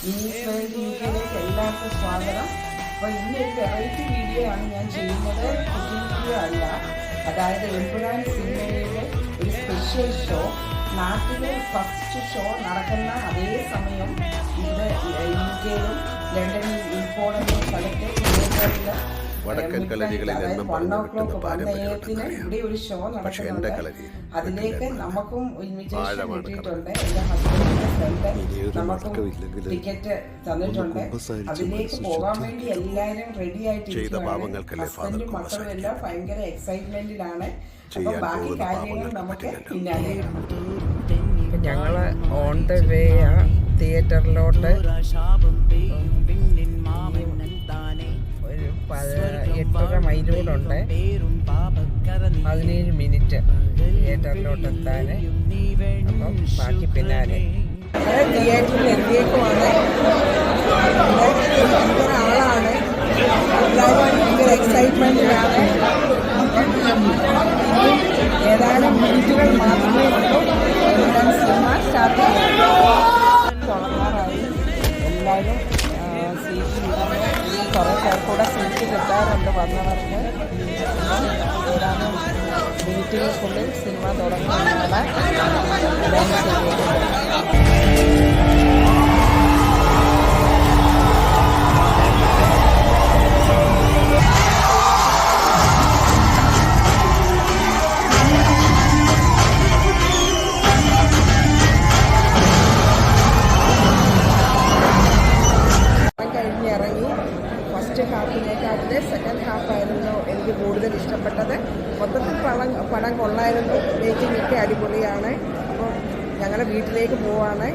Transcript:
ന്യൂസിലേക്ക് എല്ലാവർക്കും സ്വാഗതം. അപ്പോൾ ഇന്നൊരു വെറൈറ്റി വീഡിയോ ആണ് ഞാൻ ചെയ്യുന്നത്. കുക്കിംഗ് വീഡിയോ അല്ല. അതായത് എമ്പുരാൻ സിനിമയിലെ ഒരു സ്പെഷ്യൽ ഷോ, നാട്ടിലെ ഫസ്റ്റ് ഷോ നടക്കുന്ന അതേ സമയം ഇവിടെ UK-ലും ലണ്ടനിൽ ഇമ്പോർട്ടൻ്റ് സ്ഥലത്ത് വടക്കൻ കളരികളിൽ എണ്ണം പറഞ്ഞിട്ടുള്ള പാരമ്പര്യത്തിന് ഇവിടെ ഒരു ഷോ നടക്കുന്നുണ്ട്. അതിലേക്ക് നമുക്കും ഇൻവിറ്റേഷൻ കിട്ടിയിട്ടുണ്ട്. എൻ്റെ ഹസ്ബൻഡിന്റെ ഫ്രണ്ട് നമുക്കും ടിക്കറ്റ് തന്നിട്ടുണ്ട്. അതിലേക്ക് പോകാൻ വേണ്ടി എല്ലാവരും റെഡി ആയിട്ടിരിക്കുകയാണ്. ഹസ്ബൻഡും മക്കളും എല്ലാം ഭയങ്കര എക്സൈറ്റ്മെന്റിലാണ്. അപ്പൊ ബാക്കി കാര്യങ്ങൾ നമുക്ക് പിന്നാലെ. ഞങ്ങള് ഓൺ ദ വേ ആ തിയേറ്ററിലോട്ട്. 8.5 മൈലൂടുണ്ട്, 17 മിനിറ്റ് തിയേറ്ററിലോട്ട് എത്താൻ. അപ്പം ബാക്കി പിന്നാലെ തിയേറ്ററിൽ എത്തിയേക്കുമാണ്. ഭയങ്കര ആളാണ്, എല്ലാവരും ഭയങ്കര എക്സൈറ്റ്മെന്റിലാണ്. ഏതാനും മിനിറ്റുകൾ മാത്രമേ ഉള്ളൂ സിനിമ സ്റ്റാർട്ട് തുടങ്ങാറായി. എല്ലാവരും കുറേ പേർക്കൂടെ സീറ്റ് കിട്ടാറുണ്ട് വന്നവർക്ക്. ഏതാനും മിനിറ്റുകൾക്കുള്ളിൽ സിനിമ തുടങ്ങുന്നതാണ്. ഹാഫിനേക്കാട്ടിലെ സെക്കൻഡ് ഹാഫായിരുന്നു എനിക്ക് കൂടുതൽ ഇഷ്ടപ്പെട്ടത്. മൊത്തത്തിൽ പടം കൊള്ളായിരുന്നു. മേക്കിംഗ് ഒക്കെ അടിപൊളിയാണ്. അപ്പോൾ ഞങ്ങളുടെ വീട്ടിലേക്ക് പോവാണ്.